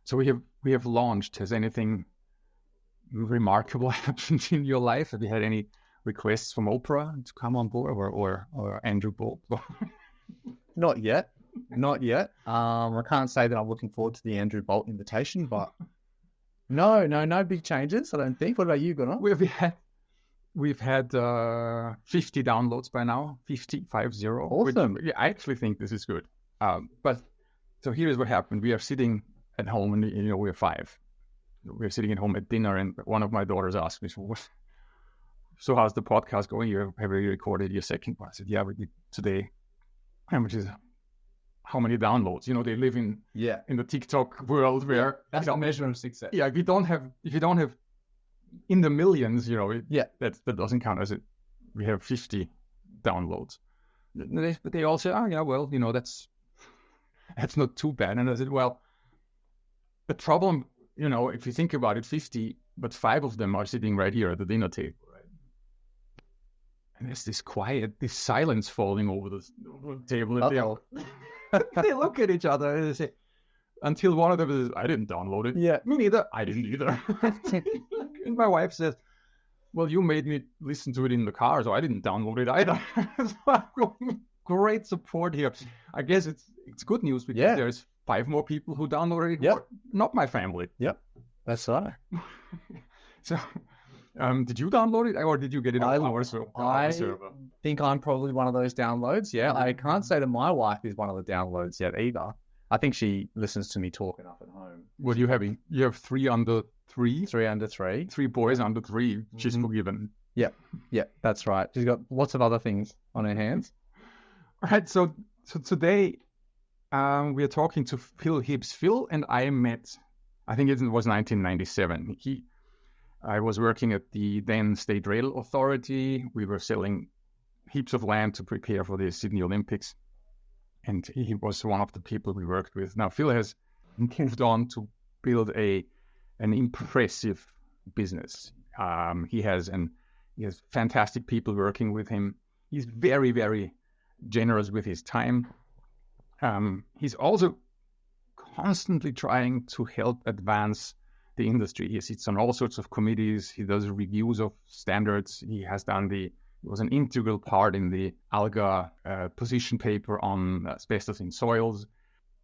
So we have launched. Has anything remarkable happened in your life? Have you had any requests from Oprah to come on board, or Andrew Bolt? Not yet. I can't say that I'm looking forward to the Andrew Bolt invitation, but no big changes, I don't think. What about you, Gunnar? We've had 50 downloads by now, 50. Awesome. Which, I actually think this is good. But so here's what happened. We are sitting at home, and we're 5. We're sitting at home at dinner, and one of my daughters asked me, "So how's the podcast going? Have you recorded your second one?" I said, "Yeah, we did today." Which is how many downloads? They live in the TikTok world where that's a measure of success. Yeah, if you don't have in the millions, that doesn't count as it. We have 50 downloads, but they all say, "Oh yeah, well, that's not too bad." And I said, "Well, the problem, if you think about it, 50, but 5 of them are sitting right here at the dinner table, right? And there's this silence falling over the table. And they look at each other and they say, until one of them says, 'I didn't download it.' Yeah, me neither. I didn't either." And my wife says, "Well, you made me listen to it in the car, so I didn't download it either." So I'm going, great support here. I guess it's good news because there's 5 more people who downloaded it. Yep. Not my family. Yep, that's right. So, did you download it, or did you get it on our server? I think I'm probably one of those downloads. Yeah, I can't say that my wife is one of the downloads yet either. I think she listens to me talking up at home. What are you having? You have 3 under 3? 3 under 3. 3 boys under 3. She's forgiven. Yep, that's right. She's got lots of other things on her hands. All right, so today we are talking to Phil Hibbs. Phil and I met, I think it was 1997. I was working at the then State Rail Authority. We were selling heaps of land to prepare for the Sydney Olympics. And he was one of the people we worked with. Now, Phil has moved on to build an impressive business. He has fantastic people working with him. He's very, very generous with his time. He's also constantly trying to help advance the industry. He sits on all sorts of committees. He does reviews of standards. He was an integral part in the ALGA position paper on asbestos in soils.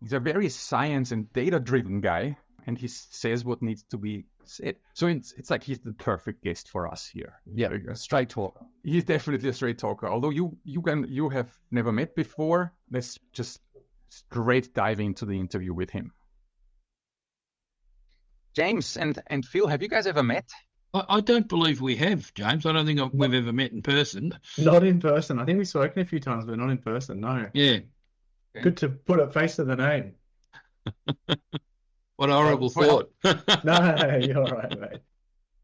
He's a very science and data-driven guy, and he says what needs to be said. So it's like he's the perfect guest for us here. Yeah, a straight talker. He's definitely a straight talker. Although you have never met before, let's just straight dive into the interview with him. James and Phil, have you guys ever met? I don't believe we have, James. I don't think we've ever met in person. Not in person. I think we've spoken a few times, but not in person, no. Yeah. Okay. Good to put a face to the name. What a horrible thought. No, you're all right, mate.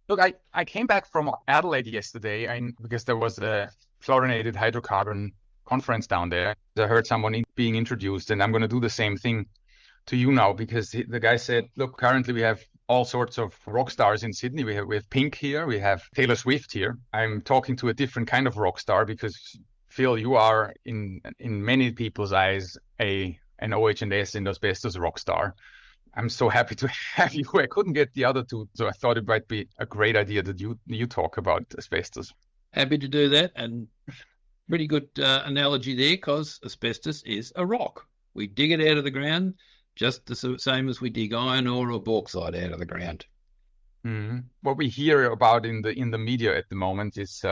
Look, I came back from Adelaide yesterday because there was a fluorinated hydrocarbon conference down there. I heard someone being introduced, and I'm going to do the same thing to you now, because the guy said, look, currently we have all sorts of rock stars in Sydney. We have Pink here. We have Taylor Swift here. I'm talking to a different kind of rock star because, Phil, you are in many people's eyes an OH&S and asbestos rock star. I'm so happy to have you. I couldn't get the other two, so I thought it might be a great idea that you talk about asbestos. Happy to do that, and pretty good analogy there, because asbestos is a rock. We dig it out of the ground just the same as we dig iron ore or bauxite out of the ground. Mm-hmm. What we hear about in the media at the moment is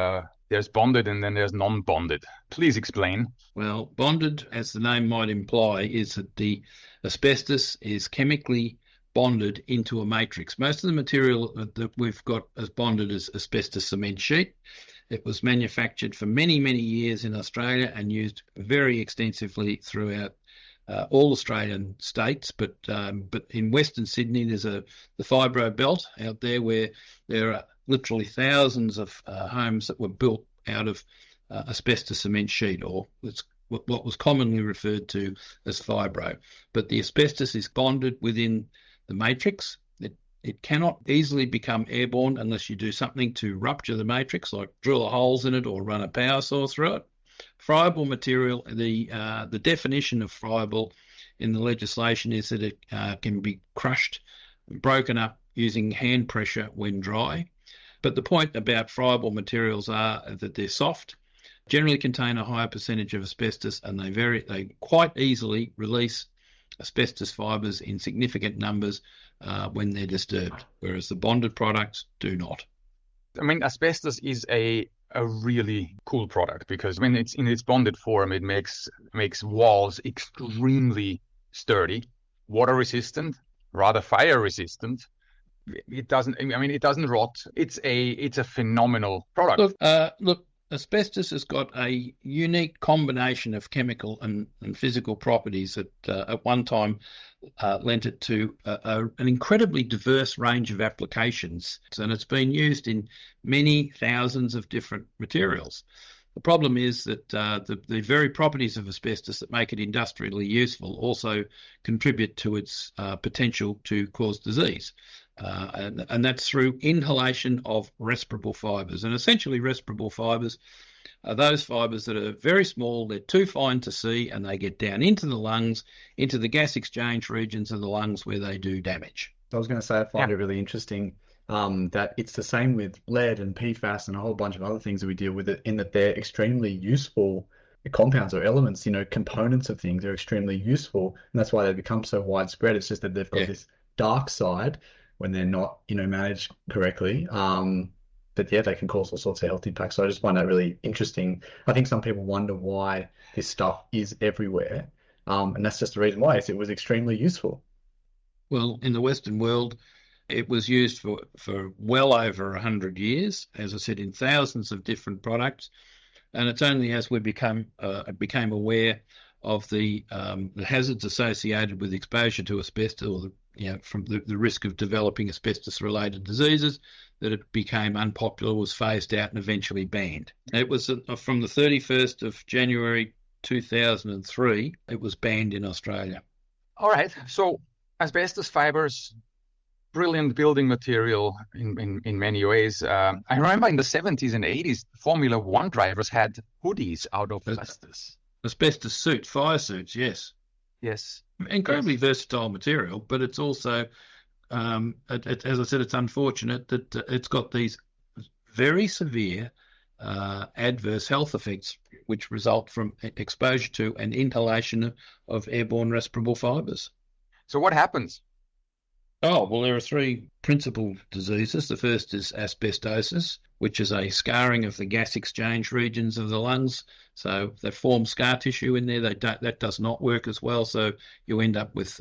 there's bonded and then there's non-bonded. Please explain. Well, bonded, as the name might imply, is that the asbestos is chemically bonded into a matrix. Most of the material that we've got as bonded is asbestos cement sheet. It was manufactured for many, many years in Australia and used very extensively throughout all Australian states, but in Western Sydney there's the fibro belt out there where there are literally thousands of homes that were built out of asbestos cement sheet, or it's what was commonly referred to as fibro. But the asbestos is bonded within the matrix. It cannot easily become airborne unless you do something to rupture the matrix, like drill holes in it or run a power saw through it. Friable material, the definition of friable in the legislation is that it can be crushed, broken up using hand pressure when dry. But the point about friable materials are that they're soft, generally contain a higher percentage of asbestos, and they quite easily release asbestos fibres in significant numbers when they're disturbed, whereas the bonded products do not. I mean, asbestos is a really cool product because when it's in its bonded form, it makes walls extremely sturdy, water resistant, rather fire resistant. It doesn't rot. It's a phenomenal product. Look, asbestos has got a unique combination of chemical and physical properties that at one time lent it to an incredibly diverse range of applications, and it's been used in many thousands of different materials. The problem is that the very properties of asbestos that make it industrially useful also contribute to its potential to cause disease. And that's through inhalation of respirable fibres. And essentially respirable fibres are those fibres that are very small, they're too fine to see, and they get down into the lungs, into the gas exchange regions of the lungs where they do damage. I was going to say, I find it really interesting that it's the same with lead and PFAS and a whole bunch of other things that we deal with, it in that they're extremely useful compounds or elements, components of things are extremely useful, and that's why they become so widespread. It's just that they've got this dark side when they're not, managed correctly. But yeah, they can cause all sorts of health impacts. So I just find that really interesting. I think some people wonder why this stuff is everywhere. And that's just the reason why. It was extremely useful. Well, in the Western world, it was used for well over 100 years, as I said, in thousands of different products. And it's only as we became aware of the hazards associated with exposure to asbestos, or from the risk of developing asbestos-related diseases, that it became unpopular, was phased out, and eventually banned. It was from the 31st of January 2003, it was banned in Australia. All right. So asbestos fibers, brilliant building material in many ways. I remember in the 70s and 80s, Formula One drivers had hoodies out of asbestos. Asbestos suits, fire suits, yes. Yes. Incredibly versatile material, but it's also, as I said, it's unfortunate that it's got these very severe adverse health effects which result from exposure to and inhalation of airborne respirable fibres. So what happens? Oh, well, there are three principal diseases. The first is asbestosis, which is a scarring of the gas exchange regions of the lungs. So they form scar tissue in there. That does not work as well. So you end up with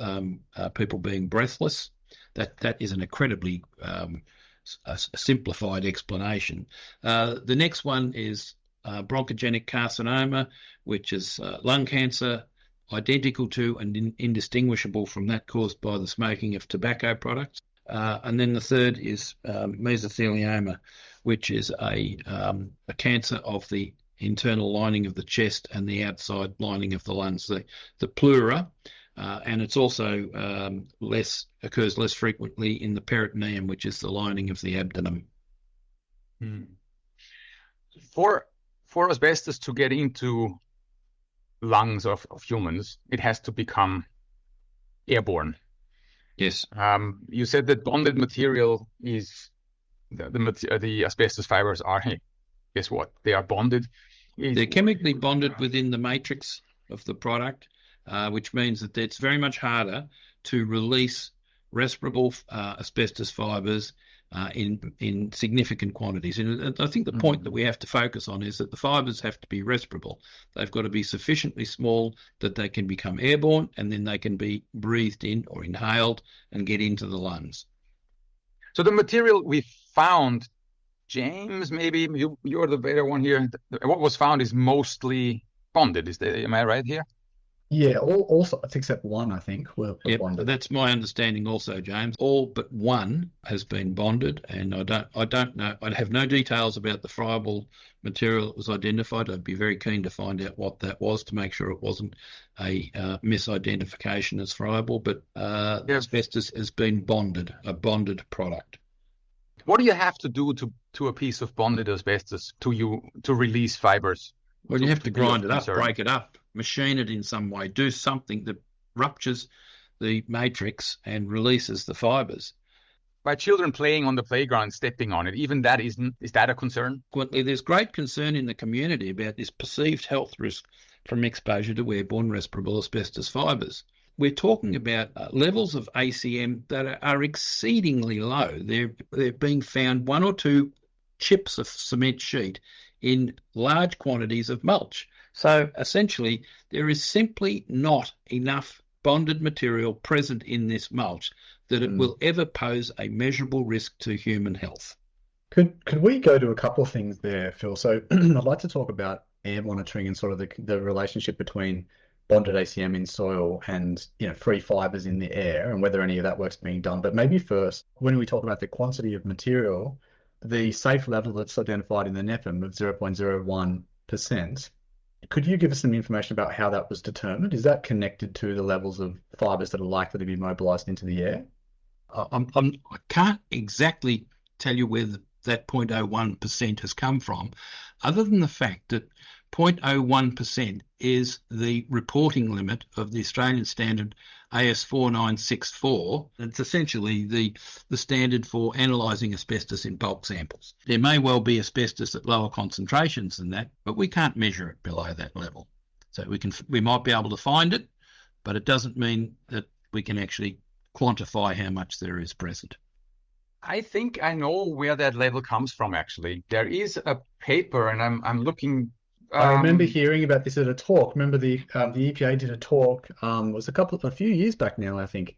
people being breathless. That is an incredibly simplified explanation. The next one is bronchogenic carcinoma, which is lung cancer, identical to and indistinguishable from that caused by the smoking of tobacco products. And then the third is mesothelioma, which is a cancer of the internal lining of the chest and the outside lining of the lungs, the pleura. And it's also occurs less frequently in the peritoneum, which is the lining of the abdomen. For asbestos to get into lungs of humans, it has to become airborne. Yes. You said that bonded material is the asbestos fibers are. Hey, guess what? They are bonded. They're chemically bonded within the matrix of the product, which means that it's very much harder to release respirable asbestos fibers in significant quantities. And I think the point that we have to focus on is that the fibres have to be respirable. They've got to be sufficiently small that they can become airborne, and then they can be breathed in or inhaled and get into the lungs. So the material we found, James, maybe you're the better one here. What was found is mostly bonded. Am I right here? Yeah, all except one, I think, were bonded. That's my understanding also, James. All but one has been bonded, and I don't know. I have no details about the friable material that was identified. I'd be very keen to find out what that was to make sure it wasn't a misidentification as friable. But asbestos has been bonded, a bonded product. What do you have to do to a piece of bonded asbestos to release fibers? Well, you have to grind it up, break it up, machine it in some way, do something that ruptures the matrix and releases the fibres. By children playing on the playground, stepping on it, even that is that a concern? There's great concern in the community about this perceived health risk from exposure to airborne respirable asbestos fibres. We're talking about levels of ACM that are exceedingly low. They're being found 1 or 2 chips of cement sheet in large quantities of mulch. So essentially, there is simply not enough bonded material present in this mulch that it will ever pose a measurable risk to human health. Could we go to a couple of things there, Phil? So I'd like to talk about air monitoring and sort of the relationship between bonded ACM in soil and free fibers in the air and whether any of that work's being done. But maybe first, when we talk about the quantity of material, the safe level that's identified in the NEPM of 0.01%, could you give us some information about how that was determined? Is that connected to the levels of fibers that are likely to be mobilized into the air? I can't exactly tell you where that 0.01% has come from, other than the fact that 0.01% is the reporting limit of the Australian standard AS 4964. It's essentially the standard for analysing asbestos in bulk samples. There may well be asbestos at lower concentrations than that, but we can't measure it below that level. So we might be able to find it, but it doesn't mean that we can actually quantify how much there is present. I think I know where that level comes from, actually. There is a paper, and I'm looking... I remember hearing about this at a talk. Remember the EPA did a talk, it was a few years back now, I think.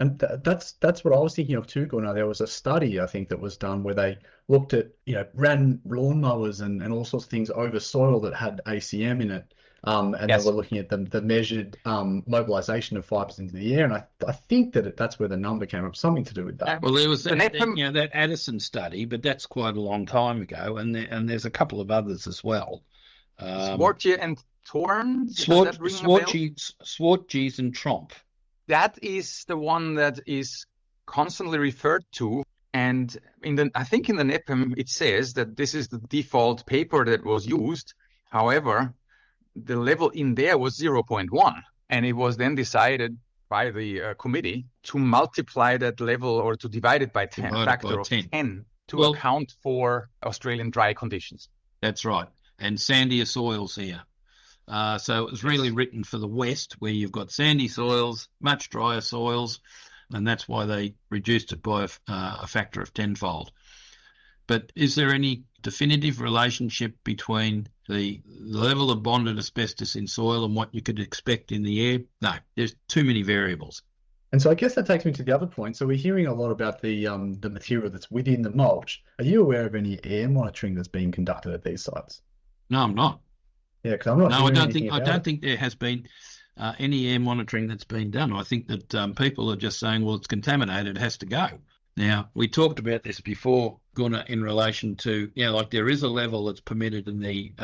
And that's what I was thinking of too, Gunnar. There was a study, I think, that was done where they looked at, ran lawnmowers and all sorts of things over soil that had ACM in it. And yes. They were looking at the measured mobilization of fibers into the air. And I think that's where the number came up, something to do with that. Well, there was that Addison study, but that's quite a long time ago. And there's a couple of others as well. Swartje and Thorn? Swartjes and Tromp. That is the one that is constantly referred to. And I think in the NEPM, it says that this is the default paper that was used. However, the level in there was 0.1. And it was then decided by the committee to multiply that level or to divide it by 10, a factor of 10 to account for Australian dry conditions. That's right. And sandier soils here. So it was really written for the West, where you've got sandy soils, much drier soils, and that's why they reduced it by a factor of tenfold. But is there any definitive relationship between the level of bonded asbestos in soil and what you could expect in the air? No, there's too many variables. And so I guess that takes me to the other point. So we're hearing a lot about the material that's within the mulch. Are you aware of any air monitoring that's being conducted at these sites? No, I'm not. Yeah, because I'm not. No, I don't think there has been any air monitoring that's been done. I think that people are just saying, well, it's contaminated, it has to go. Now, we talked about this before, Gunnar, in relation to, like there is a level that's permitted in the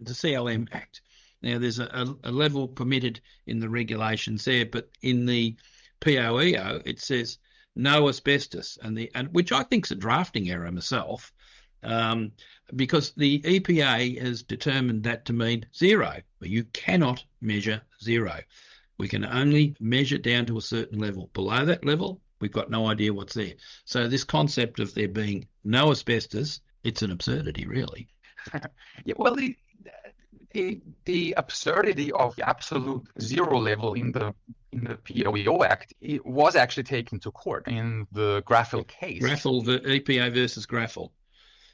CLM Act. Now, there's a level permitted in the regulations there, but in the POEO, it says no asbestos, and which I think is a drafting error myself. Because the EPA has determined that to mean 0, but you cannot measure 0. We can only measure down to a certain level. Below that level, we've got no idea what's there. So this concept of there being no asbestos, it's an absurdity, really. Yeah, well, the absurdity of the absolute 0 level in the POEO Act, it was actually taken to court in the Graffel case. Graffel, the EPA versus Graffel.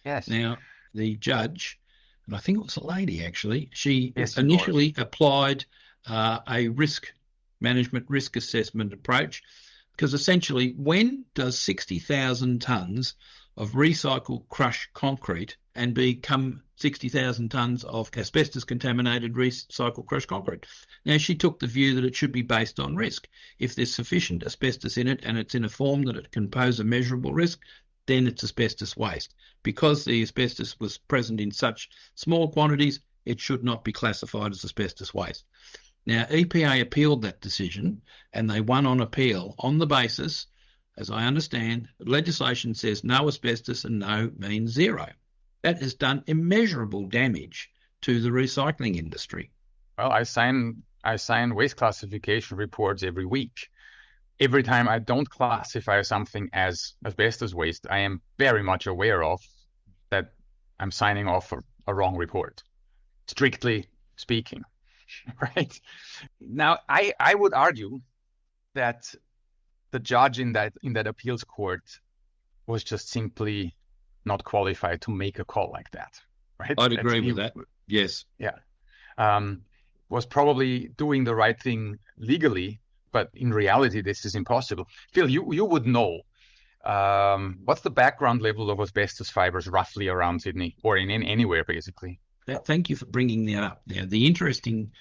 Yes. Now, the judge, and I think it was a lady actually, she initially applied a risk management, risk assessment approach, because essentially when does 60,000 tonnes of recycled crushed concrete and become 60,000 tonnes of asbestos-contaminated recycled crushed concrete? Now, she took the view that it should be based on risk. If there's sufficient asbestos in it and it's in a form that it can pose a measurable risk, then it's asbestos waste. Because the asbestos was present in such small quantities, it should not be classified as asbestos waste. Now, EPA appealed that decision, and they won on appeal on the basis, as I understand, legislation says no asbestos and no means 0. That has done immeasurable damage to the recycling industry. Well, I sign I sign waste classification reports every week. Every time I don't classify something as asbestos waste, I am very much aware of that I'm signing off a wrong report, strictly speaking, right? Now, I would argue that the judge in that appeals court was just simply not qualified to make a call like that, right? I'd agree with that. Yes. Yeah. Was probably doing the right thing legally, but in reality, this is impossible. Phil, you would know. What's the background level of asbestos fibers roughly around Sydney or in anywhere, basically? Thank you for bringing that up. Now, the interesting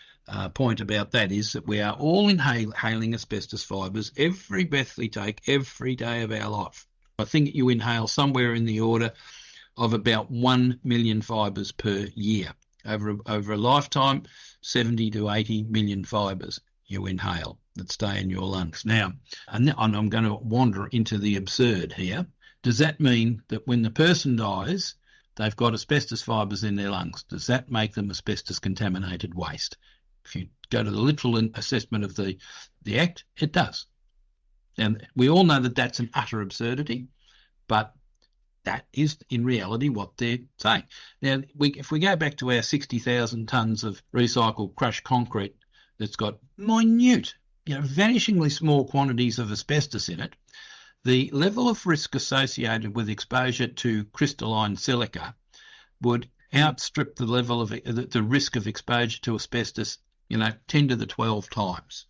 point about that is that we are all inhaling asbestos fibres every breath we take, every day of our life. I think you inhale somewhere in the order of about 1 million fibres per year. Over a lifetime, 70 to 80 million fibres you inhale that stay in your lungs. Now, and I'm going to wander into the absurd here. Does that mean that when the person dies, they've got asbestos fibres in their lungs? Does that make them asbestos-contaminated waste? If you go to the literal assessment of the Act, it does. And we all know that that's an utter absurdity, but that is in reality what they're saying. Now, if we go back to our 60,000 tonnes of recycled crushed concrete that's got minute, vanishingly small quantities of asbestos in it, the level of risk associated with exposure to crystalline silica would outstrip the level of the risk of exposure to asbestos, 10 to the 12 times.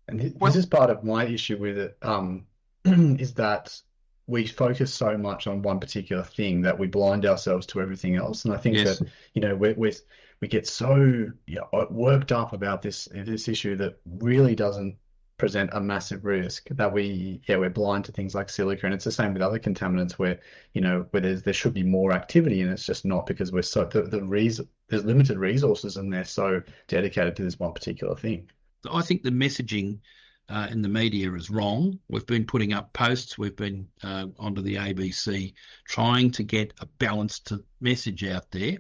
And this is part of my issue with it, is that we focus so much on one particular thing that we blind ourselves to everything else. And I think Yes. that, we get so worked up about this issue that really doesn't present a massive risk, that we're blind to things like silica. And it's the same with other contaminants where there should be more activity, and it's just not, because we're so there's limited resources and they're so dedicated to this one particular thing. I think the messaging in the media is wrong. We've been putting up posts. We've been onto the ABC trying to get a balanced message out there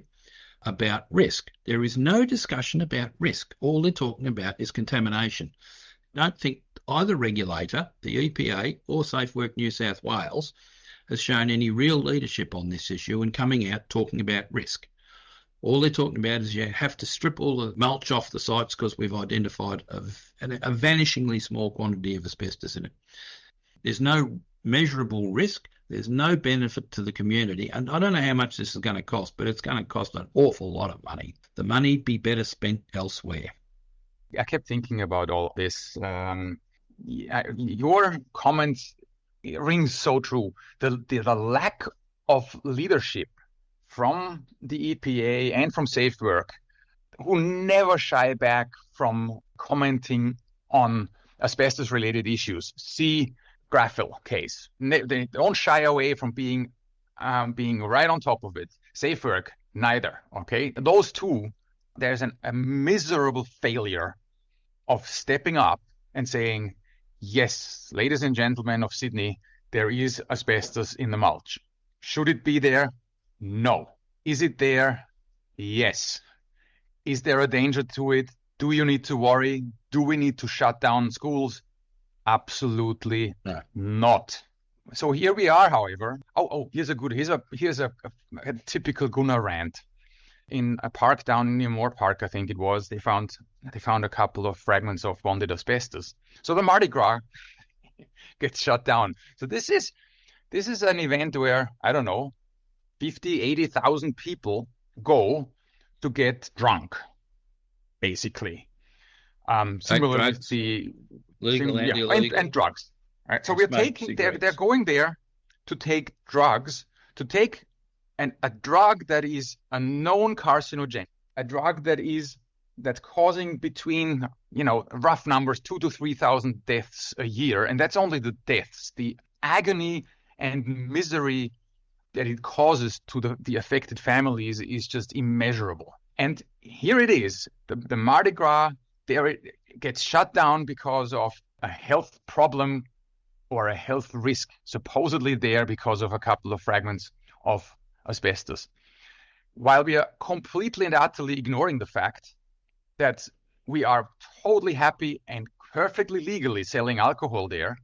about risk. There is no discussion about risk. All they're talking about is contamination. I don't think either regulator, the EPA or Safe Work New South Wales, has shown any real leadership on this issue and coming out talking about risk. All they're talking about is you have to strip all the mulch off the sites because we've identified a vanishingly small quantity of asbestos in it. There's no measurable risk. There's no benefit to the community. And I don't know how much this is going to cost, but it's going to cost an awful lot of money. The money be better spent elsewhere. I kept thinking about all this. Your comments rings so true. The lack of leadership from the EPA and from Safe Work, who never shy back from commenting on asbestos-related issues. See Graphil case. They don't shy away from being right on top of it. Safe Work, neither. Okay, those two, there's a miserable failure of stepping up and saying, yes, ladies and gentlemen of Sydney, there is asbestos in the mulch. Should it be there? No. Is it there? Yes. Is there a danger to it? Do you need to worry? Do we need to shut down schools? Absolutely not. So here we are, however. Here's a typical Gunnar rant. In a park down near Moore Park, I think it was, they found a couple of fragments of bonded asbestos. So the Mardi Gras gets shut down. So this is an event where, I don't know, 50, 80,000 people go to get drunk, basically. Similar to the legal and illegal, and drugs. Right. So they're going there to take drugs, to take a drug that is a known carcinogen, a drug that's causing between, rough numbers, 2,000 to 3,000 deaths a year. And that's only the deaths. The agony and misery that it causes to the affected families is just immeasurable. And here it is, the Mardi Gras, there it gets shut down because of a health problem or a health risk, supposedly there because of a couple of fragments of asbestos. While we are completely and utterly ignoring the fact that we are totally happy and perfectly legally selling alcohol there,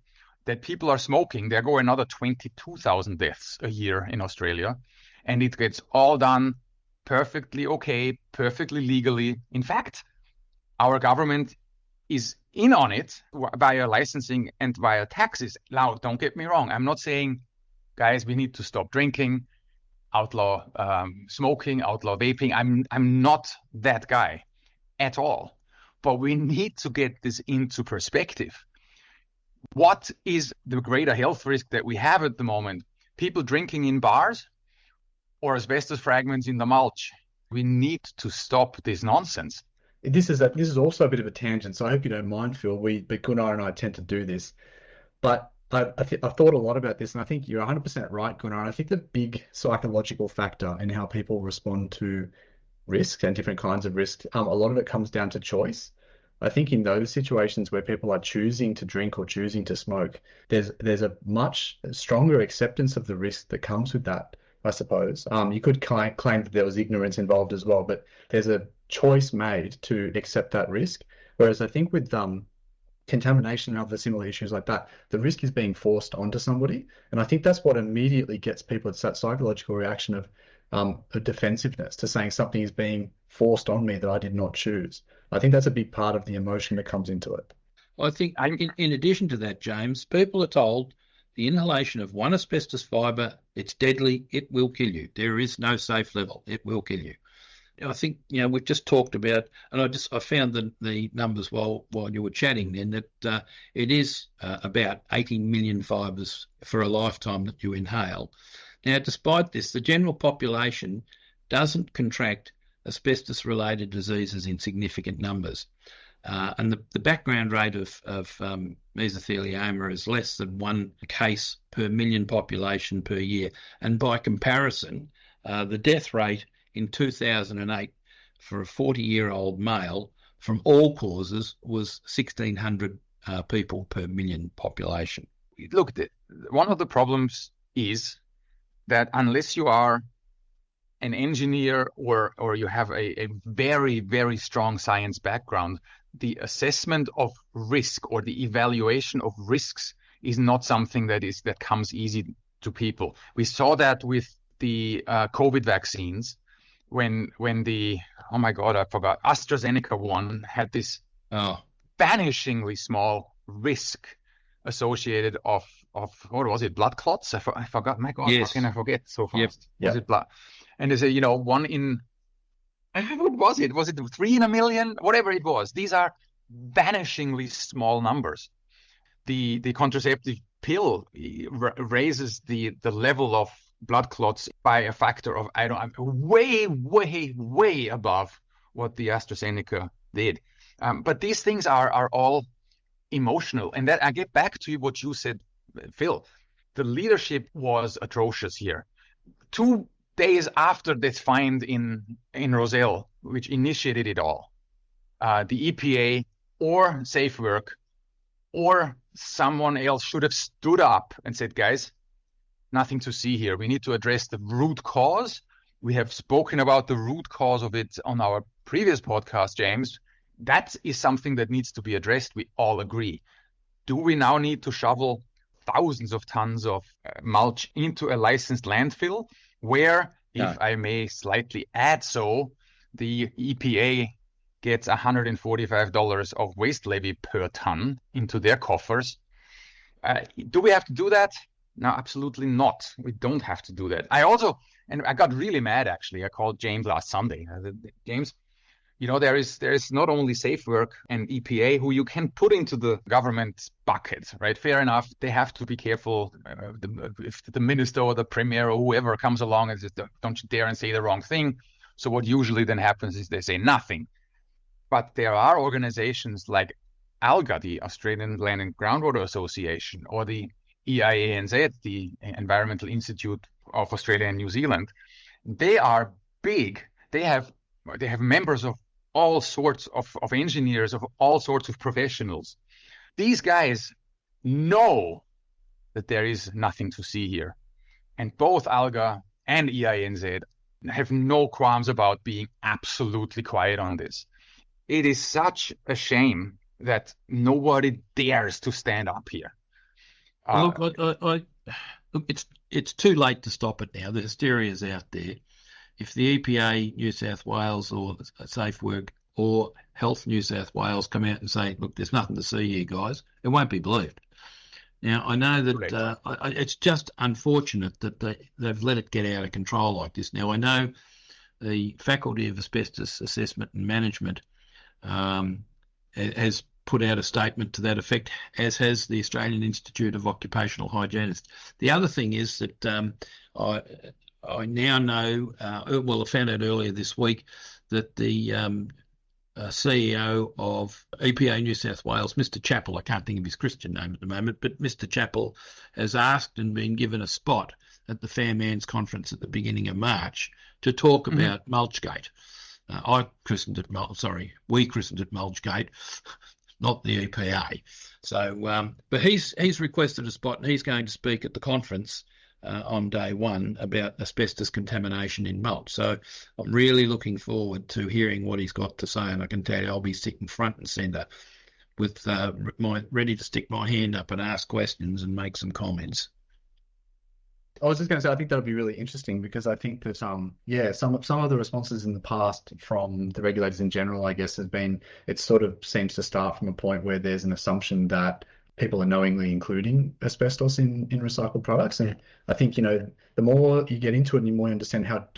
that people are smoking. There go another 22,000 deaths a year in Australia, and it gets all done perfectly okay, perfectly legally. In fact, our government is in on it via licensing and via taxes. Now, don't get me wrong. I'm not saying, guys, we need to stop drinking, outlaw smoking, outlaw vaping. I'm not that guy at all. But we need to get this into perspective. What is the greater health risk that we have at the moment? People drinking in bars or asbestos fragments in the mulch? We need to stop this nonsense. This is also a bit of a tangent, so I hope you don't mind, Phil. But Gunnar and I tend to do this. But I've thought a lot about this, and I think you're 100% right, Gunnar. And I think the big psychological factor in how people respond to risk and different kinds of risk, a lot of it comes down to choice. I think in those situations where people are choosing to drink or choosing to smoke, there's a much stronger acceptance of the risk that comes with that, I suppose. You could claim that there was ignorance involved as well, but there's a choice made to accept that risk. Whereas I think with contamination and other similar issues like that, the risk is being forced onto somebody. And I think that's what immediately gets people, it's that psychological reaction of a defensiveness to saying something is being forced on me that I did not choose. I think that's a big part of the emotion that comes into it. Well, I think in addition to that, James, people are told the inhalation of one asbestos fibre, it's deadly, it will kill you. There is no safe level, it will kill you. I think, we've just talked about, and I found the numbers while you were chatting then, that it is about 80 million fibres for a lifetime that you inhale. Now, despite this, the general population doesn't contract asbestos-related diseases in significant numbers. And the background rate of mesothelioma is less than 1 case per million population per year. And by comparison, the death rate in 2008 for a 40-year-old male from all causes was 1,600 people per million population. Look, one of the problems is that unless you are an engineer or you have a very, very strong science background, the assessment of risk or the evaluation of risks is not something that comes easy to people. We saw that with the COVID vaccines when the, oh my God, I forgot, AstraZeneca one had this vanishingly small risk associated of what was it, blood clots? I forgot. My God, yes. How can I forget so fast? Yep. Was it blood? And there's one in, what was it? Was it 3 in a million? Whatever it was. These are vanishingly small numbers. The contraceptive pill raises the level of blood clots by a factor of, way above what the AstraZeneca did. But these things are all emotional. And that I get back to what you said, Phil. The leadership was atrocious here. 2 days after this find in Roselle, which initiated it all, the EPA or SafeWork or someone else should have stood up and said, guys, nothing to see here. We need to address the root cause. We have spoken about the root cause of it on our previous podcast, James. That is something that needs to be addressed. We all agree. Do we now need to shovel thousands of tons of mulch into a licensed landfill where, if I may slightly add so, the EPA gets $145 of waste levy per ton into their coffers? Do we have to do that? No, absolutely not. We don't have to do that. I got really mad, actually. I called James last Sunday. James, there is not only SafeWork and EPA who you can put into the government bucket, right? Fair enough. They have to be careful. If the minister or the premier or whoever comes along and says, don't you dare and say the wrong thing. So what usually then happens is they say nothing. But there are organizations like ALGA, the Australian Land and Groundwater Association, or the EIANZ, the Environmental Institute of Australia and New Zealand. They are big. They have members of all sorts of engineers, of all sorts of professionals. These guys know that there is nothing to see here. And both ALGA and EINZ have no qualms about being absolutely quiet on this. it is such a shame that nobody dares to stand up here. Look, look, it's too late to stop it now. The hysteria's out there. If the EPA, New South Wales, or Safe Work or Health New South Wales come out and say, look, there's nothing to see here, guys, it won't be believed. Now, I know that it's just unfortunate that they've let it get out of control like this. Now, I know the Faculty of Asbestos Assessment and Management has put out a statement to that effect, as has the Australian Institute of Occupational Hygienists. The other thing is that I now know, I found out earlier this week that the CEO of EPA New South Wales, Mr. Chappell, I can't think of his Christian name at the moment, but Mr. Chappell has asked and been given a spot at the Fairman's Conference at the beginning of March to talk about Mulchgate. We christened it Mulchgate, not the EPA. So, but he's requested a spot, and he's going to speak at the conference on day one about asbestos contamination in mulch. So I'm really looking forward to hearing what he's got to say, and I can tell you I'll be sitting front and centre with ready to stick my hand up and ask questions and make some comments. I was just going to say, I think that'll be really interesting, because I think that, some of the responses in the past from the regulators in general, I guess, has been, it sort of seems to start from a point where there's an assumption that people are knowingly including asbestos in recycled products. And I think, the more you get into it and the more you understand how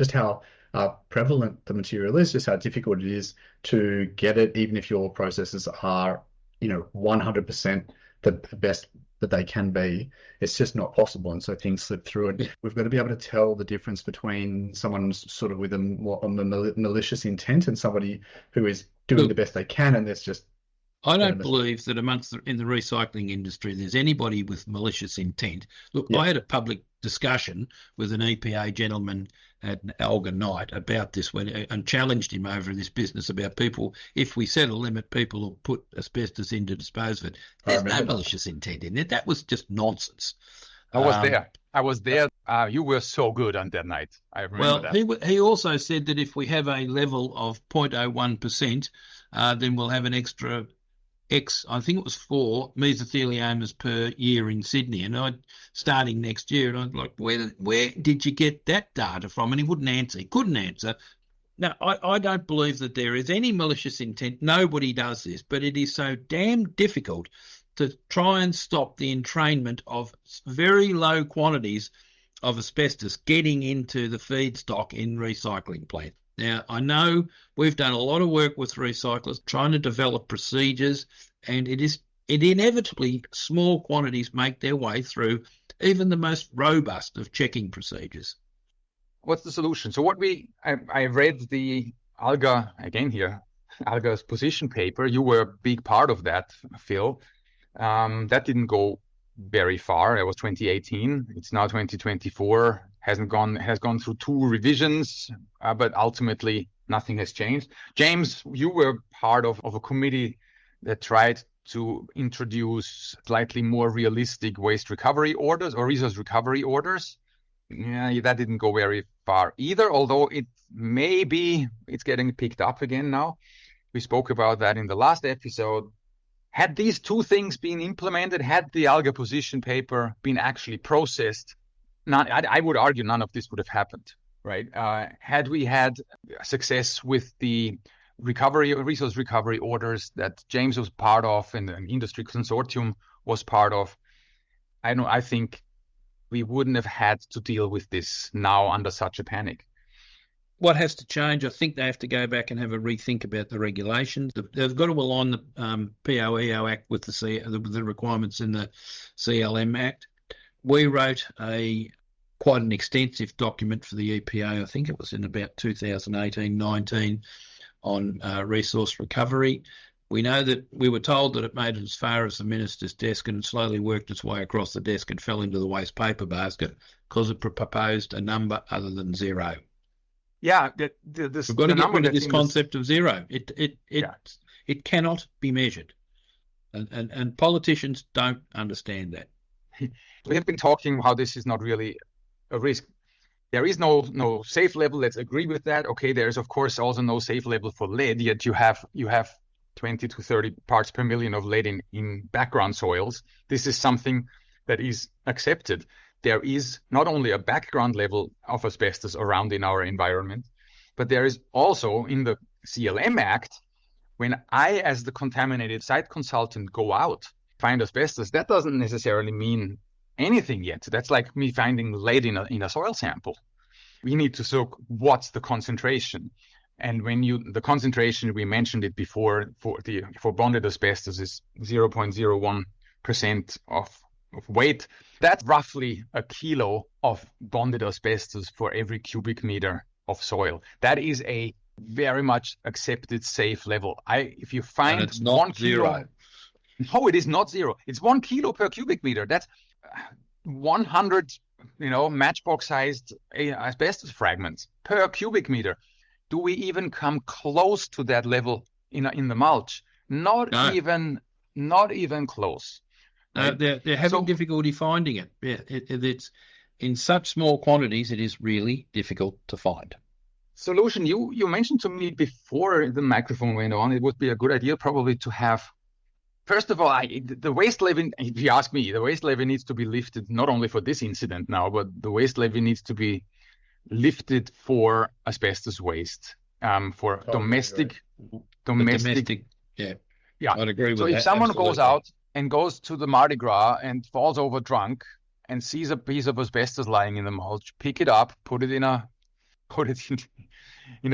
prevalent the material is, just how difficult it is to get it, even if your processes are, 100% the best that they can be, it's just not possible. And so things slip through, and we've got to be able to tell the difference between someone sort of with a malicious intent and somebody who is doing the best they can. And there's just, I don't believe that in the recycling industry there's anybody with malicious intent. Look, I had a public discussion with an EPA gentleman at Alga Night about this and challenged him over this business about people, if we set a limit, people will put asbestos in to dispose of it. There's no malicious intent in it. That was just nonsense. I was there. You were so good on that night. I remember that. Well, he also said that if we have a level of 0.01%, then we'll have an extra I think it was 4 mesotheliomas per year in Sydney, and starting next year. And I'm like, where did you get that data from? And he wouldn't answer. He couldn't answer. Now, I don't believe that there is any malicious intent. Nobody does this, but it is so damn difficult to try and stop the entrainment of very low quantities of asbestos getting into the feedstock in recycling plants. Now, I know we've done a lot of work with recyclers trying to develop procedures, and it inevitably small quantities make their way through even the most robust of checking procedures. What's the solution? So I read the Alga's position paper. You were a big part of that, Phil. That didn't go very far. It was 2018. It's now 2024. Has gone through 2 revisions, but ultimately nothing has changed. James, you were part of a committee that tried to introduce slightly more realistic waste recovery orders or resource recovery orders. Yeah, that didn't go very far either, although it's getting picked up again now. We spoke about that in the last episode. Had these 2 things been implemented, had the Alga position paper been actually processed, I would argue none of this would have happened, right? Had we had success with the resource recovery orders that James was part of and an industry consortium was part of, I think we wouldn't have had to deal with this now under such a panic. What has to change? I think they have to go back and have a rethink about the regulations. They've got to align the POEO Act with the requirements in the CLM Act. We wrote quite an extensive document for the EPA. I think it was in about 2018-19 on resource recovery. We know that we were told that it made it as far as the minister's desk and slowly worked its way across the desk and fell into the waste paper basket because it proposed a number other than 0. Yeah, we've got to get rid of this concept of 0. It cannot be measured, and politicians don't understand that. We have been talking how this is not really a risk. There is no safe level. Let's agree with that. Okay, there is of course also no safe level for lead. Yet you have 20 to 30 parts per million of lead in background soils, this is something that is accepted. There is not only a background level of asbestos around in our environment, but there is also in the CLM Act, when I, as the contaminated site consultant, go out, find asbestos, that doesn't necessarily mean anything yet. That's like me finding lead in a soil sample. We need to look what's the concentration. And when the concentration, we mentioned it before, for bonded asbestos is 0.01% of weight. That's roughly a kilo of bonded asbestos for every cubic meter of soil. That is a very much accepted safe level. If you find it's not 1 kilo, zero. No, it is not zero. It's 1 kilo per cubic meter. That's 100, matchbox-sized asbestos fragments per cubic meter. Do we even come close to that level in the mulch? Not even close. Right? They're having difficulty finding it. Yeah, it's in such small quantities. It is really difficult to find. Solution. You mentioned to me before the microphone went on, it would be a good idea probably to have. First of all, the waste levy, if you ask me, the waste levy needs to be lifted not only for this incident now, but the waste levy needs to be lifted for asbestos waste, for domestic. Yeah, yeah. I'd agree with that. So if someone goes out and goes to the Mardi Gras and falls over drunk and sees a piece of asbestos lying in the mulch, pick it up, put it in a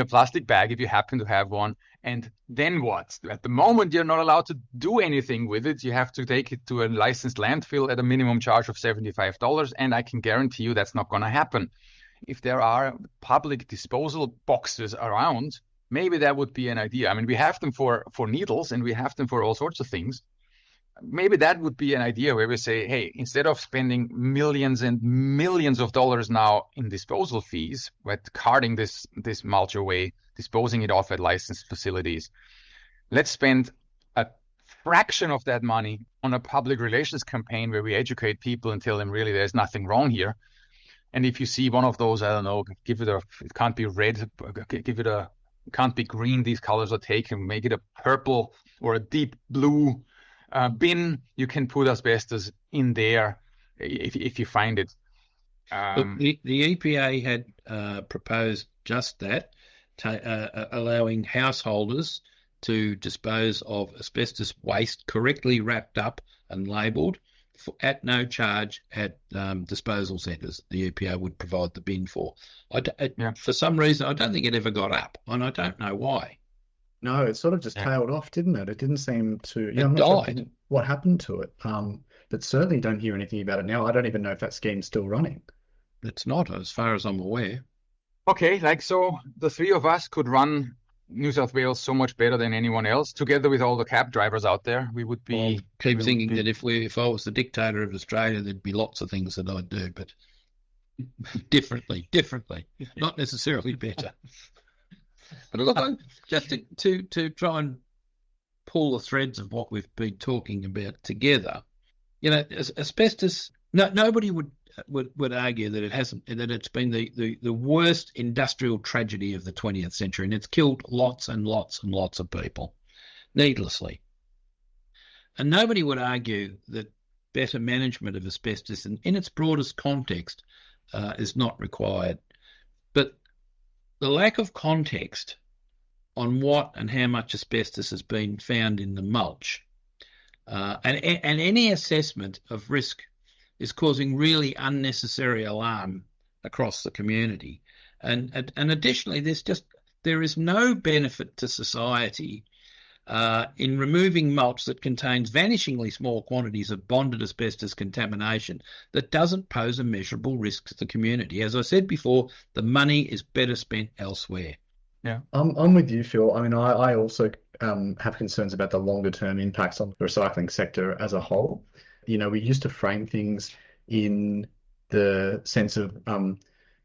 plastic bag if you happen to have one. And then what? At the moment, you're not allowed to do anything with it. You have to take it to a licensed landfill at a minimum charge of $75. And I can guarantee you that's not going to happen. If there are public disposal boxes around, maybe that would be an idea. I mean, we have them for needles and we have them for all sorts of things. Maybe that would be an idea where we say, hey, instead of spending millions and millions of dollars now in disposal fees, with carting this mulch away, disposing it off at licensed facilities, let's spend a fraction of that money on a public relations campaign where we educate people and tell them really there's nothing wrong here. And if you see one of those, I don't know, it can't be red, it can't be green, these colors are taken, make it a purple or a deep blue bin, you can put asbestos in there if you find it. The EPA had proposed just that, allowing householders to dispose of asbestos waste correctly wrapped up and labelled at no charge at disposal centres. The EPA would provide the bin for. For some reason, I don't think it ever got up, and I don't know why. No, it sort of just tailed off, didn't it? It didn't seem to. I'm not sure what happened to it. But certainly don't hear anything about it now. I don't even know if that scheme's still running. It's not, as far as I'm aware. Okay, so the three of us could run New South Wales so much better than anyone else, together with all the cab drivers out there. We would be. Thinking that if I was the dictator of Australia, there'd be lots of things that I'd do, but differently, not necessarily better. But look, just to try and pull the threads of what we've been talking about together, asbestos. Nobody would argue that it's been the worst industrial tragedy of the 20th century, and it's killed lots and lots and lots of people needlessly. And nobody would argue that better management of asbestos in its broadest context is not required. But the lack of context on what and how much asbestos has been found in the mulch and any assessment of risk is causing really unnecessary alarm across the community. And additionally, there is no benefit to society in removing mulch that contains vanishingly small quantities of bonded asbestos contamination that doesn't pose a measurable risk to the community. As I said before, the money is better spent elsewhere. Yeah, I'm with you, Phil. I mean, I also have concerns about the longer term impacts on the recycling sector as a whole. We used to frame things in the sense of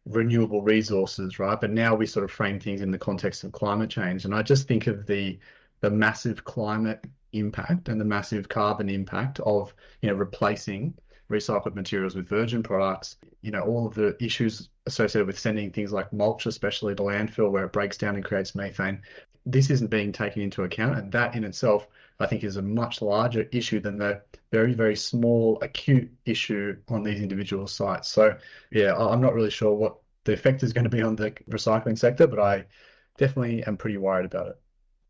renewable resources, right? But now we sort of frame things in the context of climate change. And I just think of the massive climate impact and the massive carbon impact of, replacing recycled materials with virgin products, all of the issues associated with sending things like mulch, especially to landfill where it breaks down and creates methane. this isn't being taken into account, and that in itself, I think, is a much larger issue than the very, very small acute issue on these individual sites. So, yeah, I'm not really sure what the effect is going to be on the recycling sector, but I definitely am pretty worried about it.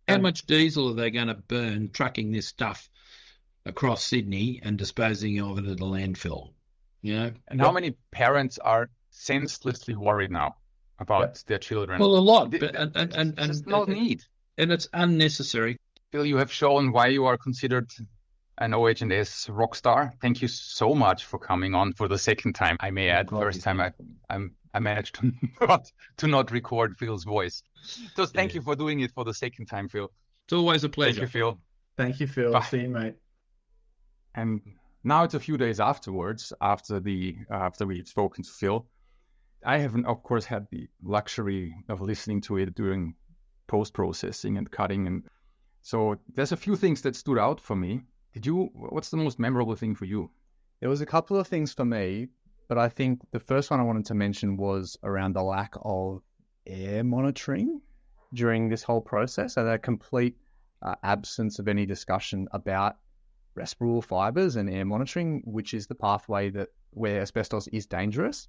How much diesel are they going to burn trucking this stuff across Sydney and disposing of it at a landfill? You know, and how many parents are senselessly worried now about their children? Well, a lot, but there's no need, and it's unnecessary. Phil, you have shown why you are considered an OH&S rock star. Thank you so much for coming on for the second time. I may add, first time I managed to not record Phil's voice. So thank you for doing it for the second time, Phil. It's always a pleasure. Thank you, Phil. Thank you, Phil. Bye. See you, mate. And now it's a few days afterwards, after we've spoken to Phil. I haven't, of course, had the luxury of listening to it during post-processing and cutting. And so there's a few things that stood out for me. What's the most memorable thing for you? There was a couple of things for me, but I think the first one I wanted to mention was around the lack of air monitoring during this whole process, and a complete absence of any discussion about respirable fibers and air monitoring, which is the pathway where asbestos is dangerous.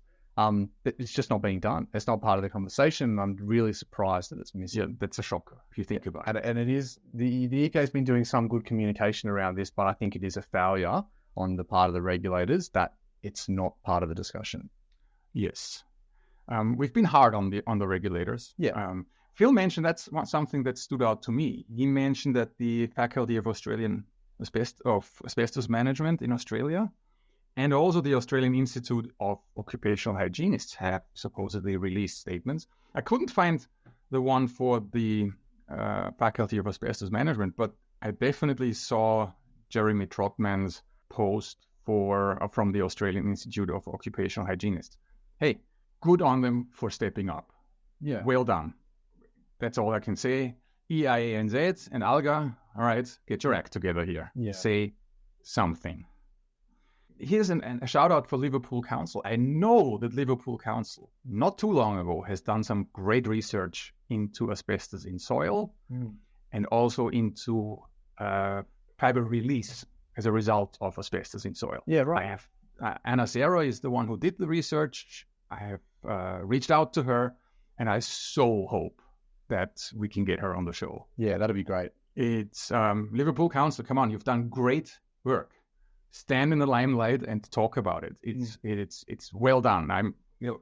It's just not being done. It's not part of the conversation. I'm really surprised that it's missing. Yeah, that's a shocker if you think about it. And it is, the EPA has been doing some good communication around this, but I think it is a failure on the part of the regulators that it's not part of the discussion. Yes. We've been hard on the regulators. Yeah. Phil mentioned that's something that stood out to me. He mentioned that the Faculty of Asbestos Management in Australia and also the Australian Institute of Occupational Hygienists have supposedly released statements. I couldn't find the one for the Faculty of Asbestos Management, but I definitely saw Jeremy Trotman's post from the Australian Institute of Occupational Hygienists. Hey, good on them for stepping up. Yeah. Well done. That's all I can say. EIANZ and ALGA, all right, get your act together here. Yeah. Say something. Here's a shout out for Liverpool Council. I know that Liverpool Council, not too long ago, has done some great research into asbestos in soil and also into fiber release as a result of asbestos in soil. Yeah, right. I have Anna Serra is the one who did the research. I have reached out to her, and I so hope that we can get her on the show. Yeah, that'd be great. It's Liverpool Council. Come on, you've done great work. Stand in the limelight and talk about it. It's well done.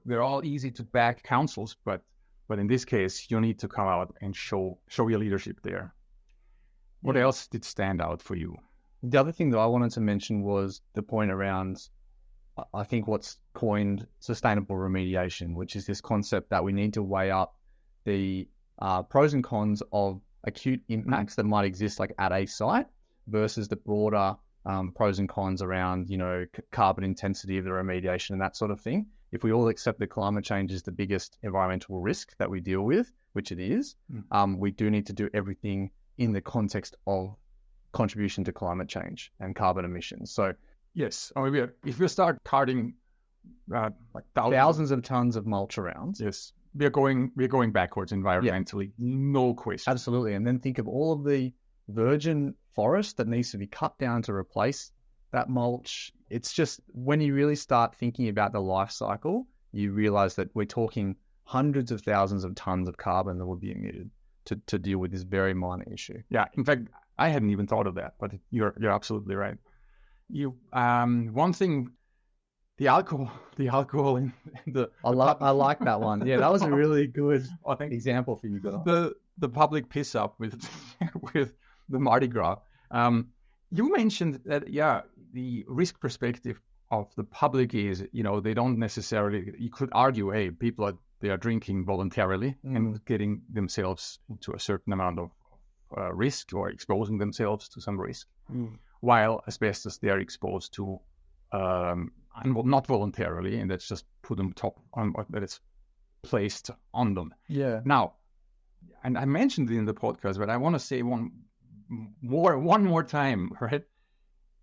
They're all easy to back councils, but in this case, you need to come out and show your leadership there. What else did stand out for you? The other thing that I wanted to mention was the point around, I think, what's coined sustainable remediation, which is this concept that we need to weigh up the pros and cons of acute impacts that might exist like at a site versus the broader pros and cons around, carbon intensity of the remediation and that sort of thing. If we all accept that climate change is the biggest environmental risk that we deal with, which it is, we do need to do everything in the context of contribution to climate change and carbon emissions. So yes, if we start carting like thousands of tons of mulch around, yes, we're going backwards environmentally, no question. Absolutely. And then think of all of the virgin forest that needs to be cut down to replace that mulch. It's just, when you really start thinking about the life cycle, you realize that we're talking hundreds of thousands of tons of carbon that would be emitted to deal with this very minor issue. Yeah, in fact, I hadn't even thought of that, but you're absolutely right. One thing, the alcohol in the I like that one. Yeah, that was a really good example for you, Gunnar. The public piss up with the Mardi Gras. You mentioned that, the risk perspective of the public is, they don't necessarily, you could argue, hey, people they are drinking voluntarily and getting themselves into a certain amount of risk or exposing themselves to some risk. While asbestos, they are exposed to, not voluntarily, and that's just put them that it's placed on them. Yeah. Now, and I mentioned it in the podcast, but I want to say one more time, right?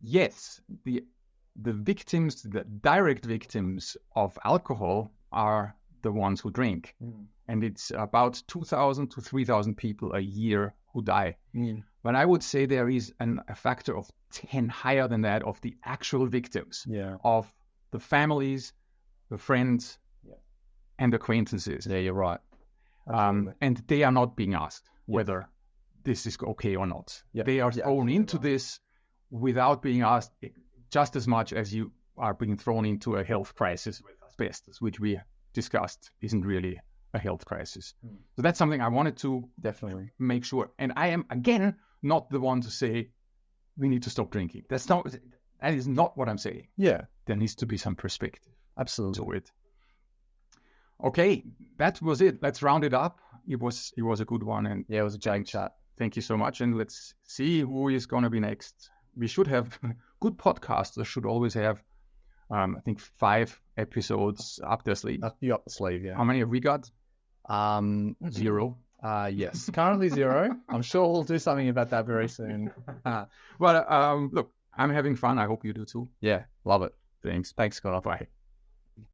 Yes, the victims, the direct victims of alcohol are the ones who drink. and it's about 2,000 to 3,000 people a year who die. But I would say there is a factor of 10 higher than that of the actual victims, of the families, the friends, and acquaintances. Yeah, you're right. And they are not being asked whether this is okay or not. They are thrown into this without being asked, just as much as you are being thrown into a health crisis with asbestos, which we discussed isn't really a health crisis. So that's something I wanted to definitely make sure. And I am, again, not the one to say we need to stop drinking. That is not what I'm saying. Yeah. There needs to be some perspective. Absolutely. To it. Okay, that was it. Let's round it up. It was a good one. And it was a great chat. Thank you so much. And let's see who is going to be next. We should have good podcasters should always have, I think, 5 episodes up their sleeve. Up the sleeve, yeah. How many have we got? 0. Yes, currently 0. I'm sure we'll do something about that very soon. Well, look, I'm having fun. I hope you do too. Yeah, love it. Thanks. Thanks, Gunnar. Bye.